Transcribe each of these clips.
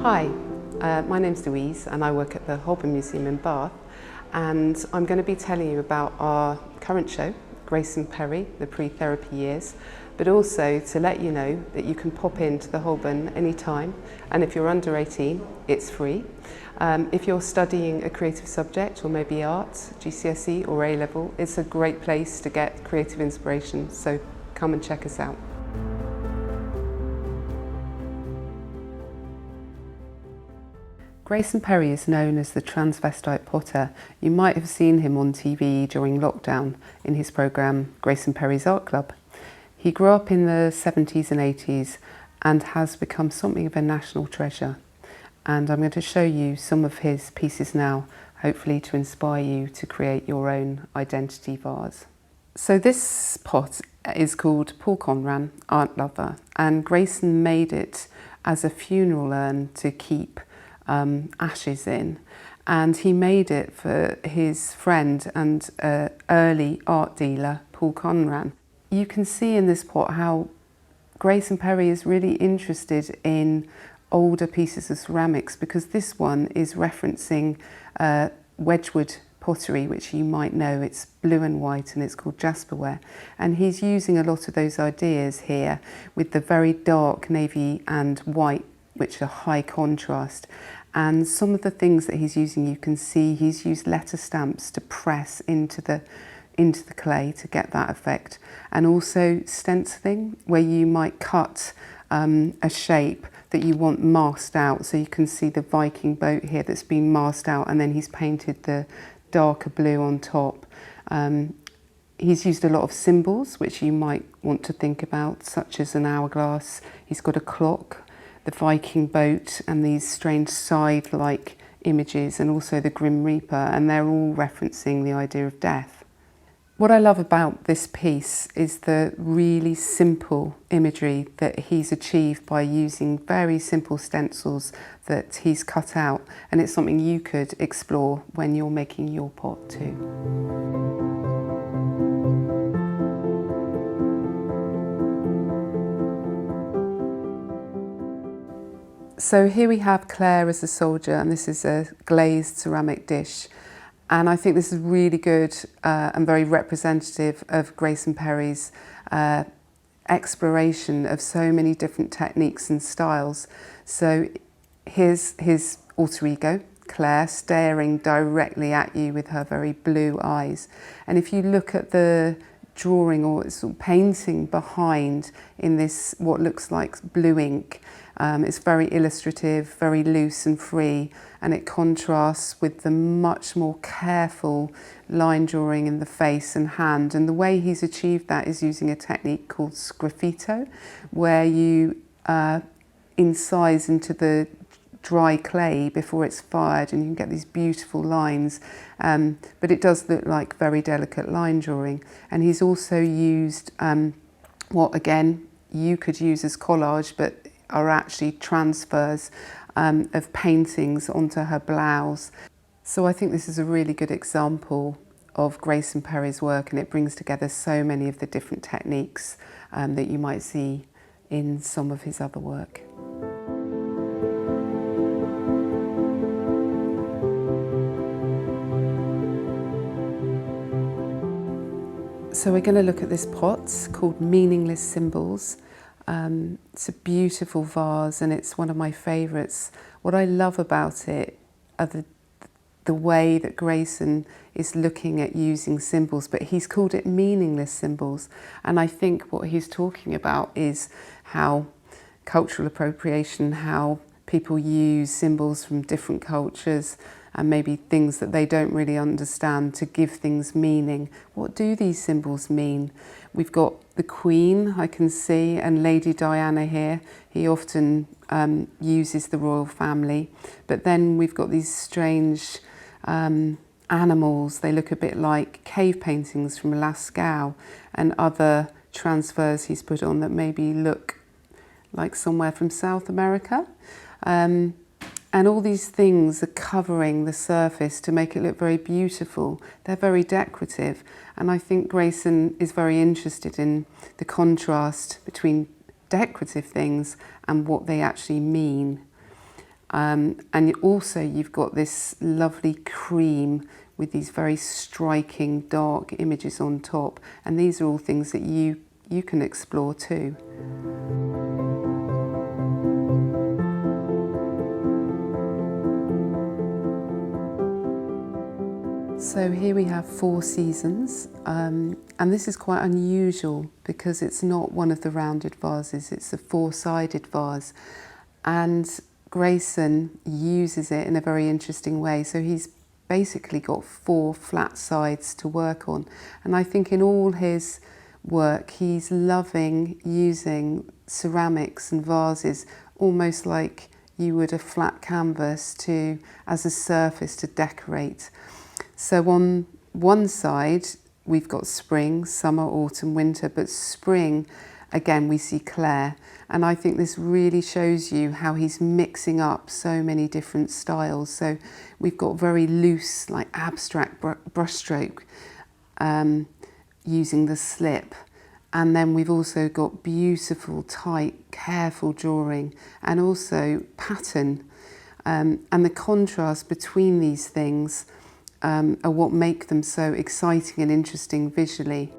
Hi, my name's Louise and I work at the Holburne Museum in Bath, and I'm going to be telling you about our current show, Grayson Perry, the pre-therapy years, but also to let you know that you can pop into the Holburne anytime, and if you're under 18, it's free. If you're studying a creative subject or maybe art, GCSE or A-level, it's a great place to get creative inspiration, so come and check us out. Grayson Perry is known as the transvestite potter. You might have seen him on TV during lockdown in his programme Grayson Perry's Art Club. He grew up in the 70s and 80s and has become something of a national treasure. And I'm going to show you some of his pieces now, hopefully to inspire you to create your own identity vase. So this pot is called Paul Conran, Art Lover, and Grayson made it as a funeral urn to keep ashes in, and he made it for his friend and early art dealer Paul Conran. You can see in this pot how Grayson Perry is really interested in older pieces of ceramics, because this one is referencing Wedgwood pottery, which you might know. It's blue and white and it's called jasperware, and he's using a lot of those ideas here with the very dark navy and white, which are high contrast. And some of the things that he's using, you can see he's used letter stamps to press into the clay to get that effect, and also stenciling, where you might cut a shape that you want masked out. So you can see the Viking boat here that's been masked out, and then he's painted the darker blue on top. He's used a lot of symbols which you might want to think about, such as an hourglass. He's got a clock, the Viking boat, and these strange scythe-like images, and also the Grim Reaper, and they're all referencing the idea of death. What I love about this piece is the really simple imagery that he's achieved by using very simple stencils that he's cut out, and it's something you could explore when you're making your pot too. So here we have Claire as a soldier, and this is a glazed ceramic dish. And I think this is really good and very representative of Grayson Perry's exploration of so many different techniques and styles. So here's his alter ego, Claire, staring directly at you with her very blue eyes. And if you look at the drawing or sort of painting behind in this, what looks like blue ink, it's very illustrative, very loose and free, and it contrasts with the much more careful line drawing in the face and hand. And the way he's achieved that is using a technique called sgraffito, where you incise into the dry clay before it's fired, and you can get these beautiful lines, but it does look like very delicate line drawing. And he's also used what again you could use as collage, but are actually transfers of paintings onto her blouse. So I think this is a really good example of Grayson Perry's work, and it brings together so many of the different techniques that you might see in some of his other work. So we're going to look at this pot called Meaningless Symbols. It's a beautiful vase, and it's one of my favourites. What I love about it are the way that Grayson is looking at using symbols, but he's called it meaningless symbols. And I think what he's talking about is how cultural appropriation, how people use symbols from different cultures and maybe things that they don't really understand to give things meaning. What do these symbols mean? We've got the Queen, I can see, and Lady Diana here. He often uses the royal family. But then we've got these strange animals. They look a bit like cave paintings from Lascaux, and other transfers he's put on that maybe look like somewhere from South America. And all these things are covering the surface to make it look very beautiful. They're very decorative. And I think Grayson is very interested in the contrast between decorative things and what they actually mean. And also you've got this lovely cream with these very striking dark images on top, and these are all things that you can explore too. So here we have 4 seasons, and this is quite unusual because it's not one of the rounded vases, it's a 4-sided vase, and Grayson uses it in a very interesting way. So he's basically got 4 flat sides to work on, and I think in all his work he's loving using ceramics and vases almost like you would a flat canvas as a surface to decorate. So on one side we've got spring, summer, autumn, winter, but spring again we see Claire, and I think this really shows you how he's mixing up so many different styles. So we've got very loose, like abstract brushstroke using the slip, and then we've also got beautiful, tight, careful drawing, and also pattern, and the contrast between these things are what make them so exciting and interesting visually.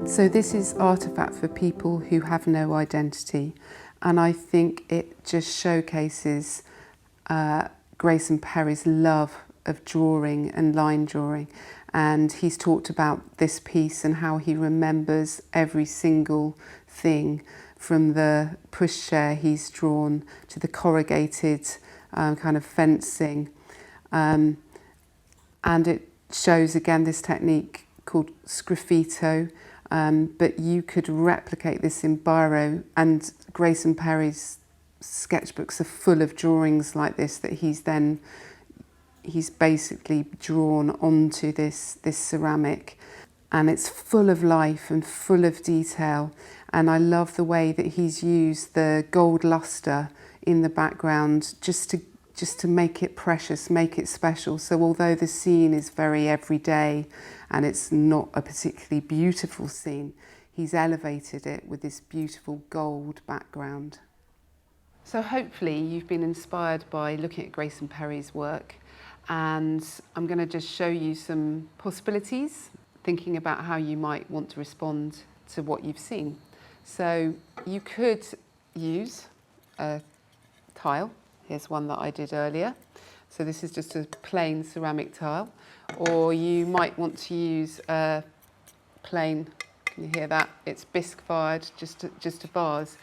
So this is Artifact for People Who Have No Identity, and I think it just showcases Grayson Perry's love of drawing and line drawing, and he's talked about this piece and how he remembers every single thing, from the pushchair he's drawn to the corrugated kind of fencing, and it shows again this technique called sgraffito, but you could replicate this in biro, and Grayson Perry's sketchbooks are full of drawings like this that he's basically drawn onto this ceramic, and it's full of life and full of detail. And I love the way that he's used the gold luster in the background just to make it precious, make it special. So although the scene is very everyday and it's not a particularly beautiful scene, he's elevated it with this beautiful gold background. So hopefully you've been inspired by looking at Grayson Perry's work, and I'm going to just show you some possibilities, thinking about how you might want to respond to what you've seen. So you could use a tile. Here's one that I did earlier. So this is just a plain ceramic tile. Or you might want to use a plain, can you hear that? It's bisque fired, just a vase.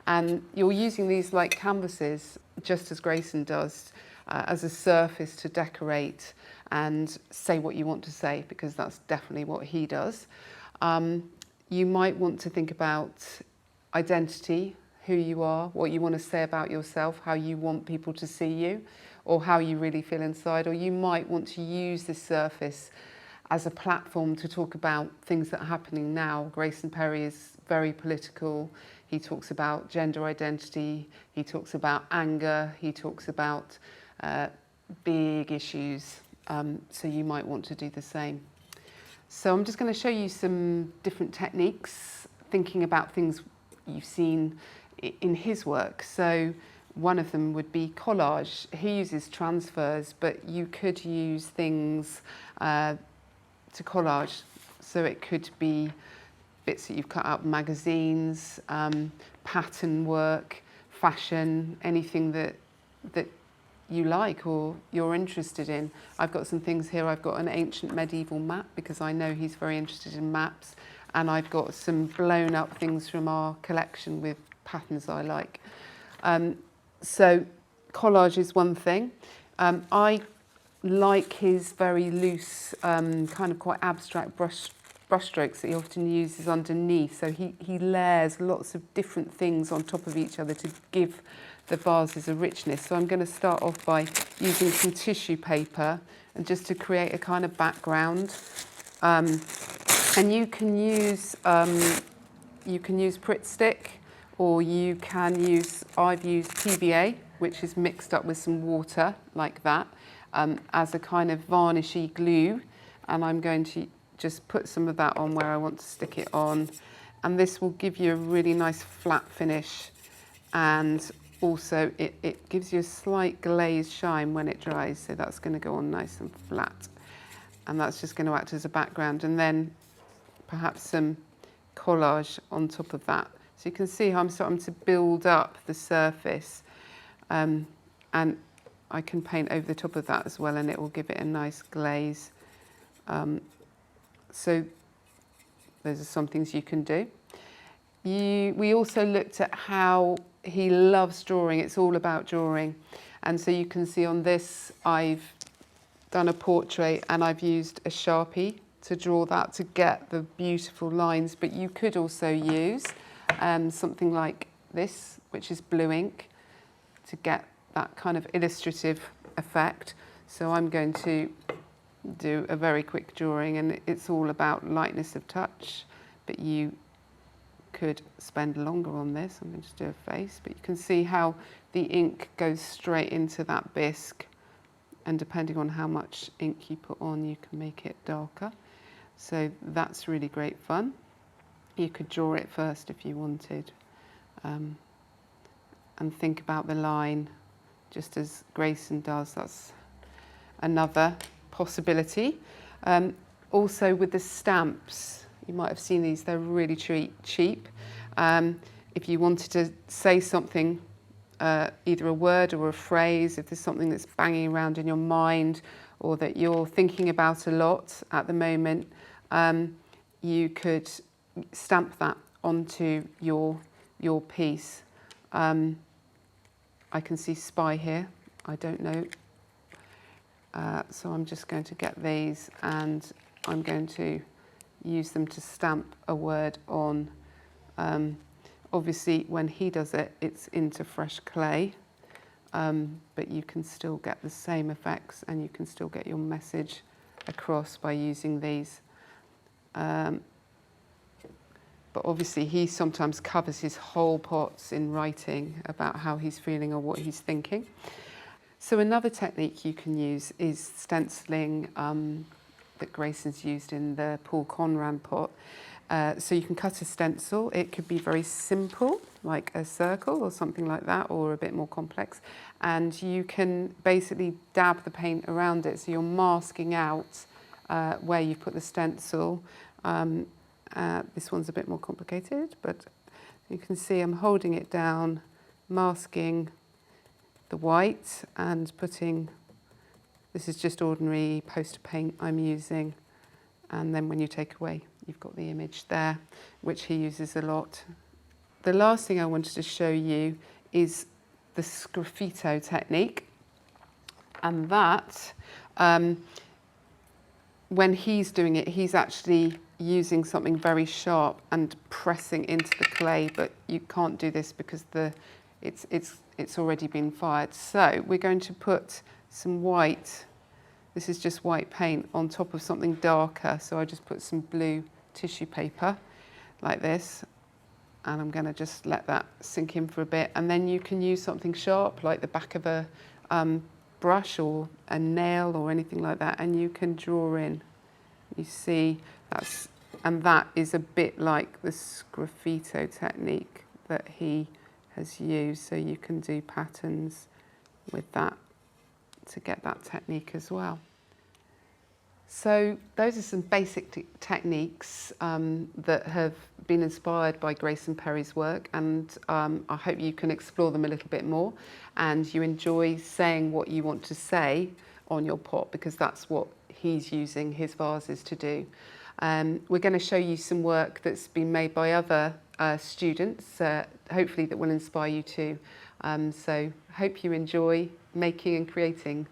And you're using these like canvases, just as Grayson does, as a surface to decorate and say what you want to say, because that's definitely what he does. You might want to think about identity, who you are, what you want to say about yourself, how you want people to see you, or how you really feel inside. Or you might want to use this surface as a platform to talk about things that are happening now. Grayson Perry is very political. He talks about gender identity, he talks about anger, he talks about big issues. So you might want to do the same. So I'm just going to show you some different techniques, thinking about things you've seen in his work. So one of them would be collage. He uses transfers, but you could use things to collage. So it could be bits that you've cut out of magazines, pattern work, fashion, anything that you like or you're interested in. I've got some things here. I've got an ancient medieval map because I know he's very interested in maps, and I've got some blown up things from our collection with patterns I like. So collage is one thing. I like his very loose, kind of quite abstract brushstrokes that he often uses underneath. So he layers lots of different things on top of each other to give the vases a richness. So I'm going to start off by using some tissue paper and just to create a kind of background. And you can use Pritt stick, or you can use, I've used PVA, which is mixed up with some water like that, as a kind of varnishy glue. And I'm going to just put some of that on where I want to stick it on. and this will give you a really nice flat finish, and also it gives you a slight glazed shine when it dries, so that's going to go on nice and flat, and that's just going to act as a background, and then perhaps some collage on top of that. So you can see how I'm starting to build up the surface, and I can paint over the top of that as well, and it will give it a nice glaze. So those are some things you can do. We also looked at how he loves drawing. It's all about drawing. And so you can see on this, I've done a portrait and I've used a Sharpie to draw that to get the beautiful lines. But you could also use something like this, which is blue ink, to get that kind of illustrative effect. So I'm going to do a very quick drawing, and it's all about lightness of touch, but you could spend longer on this. I'm going to do a face, but you can see how the ink goes straight into that bisque, and depending on how much ink you put on, you can make it darker. So that's really great fun. You could draw it first if you wanted, and think about the line just as Grayson does. That's another possibility. Also with the stamps, you might have seen these, they're really cheap. If you wanted to say something, either a word or a phrase, if there's something that's banging around in your mind or that you're thinking about a lot at the moment, you could stamp that onto your piece. I can see spy here, I don't know. So I'm just going to get these and I'm going to use them to stamp a word on. Obviously when he does it, it's into fresh clay, but you can still get the same effects and you can still get your message across by using these. But obviously he sometimes covers his whole pots in writing about how he's feeling or what he's thinking. So another technique you can use is stenciling that Grayson's used in the Paul Conran pot. So you can cut a stencil. It could be very simple, like a circle or something like that, or a bit more complex. And you can basically dab the paint around it. So you're masking out where you put the stencil. This one's a bit more complicated, but you can see I'm holding it down, masking the white and putting, this is just ordinary poster paint I'm using, and then when you take away you've got the image there, which he uses a lot. The last thing I wanted to show you is the sgraffito technique, and that when he's doing it, he's actually using something very sharp and pressing into the clay, but you can't do this because it's already been fired. So we're going to put some white, this is just white paint, on top of something darker. So I just put some blue tissue paper like this, and I'm going to just let that sink in for a bit, and then you can use something sharp like the back of a brush or a nail or anything like that, and you can draw in. You see, that is a bit like the sgraffito technique that he has used, so you can do patterns with that to get that technique as well. So those are some basic techniques that have been inspired by Grayson Perry's work, and I hope you can explore them a little bit more and you enjoy saying what you want to say on your pot, because that's what he's using his vases to do. We're going to show you some work that's been made by other students, hopefully that will inspire you too. So hope you enjoy making and creating.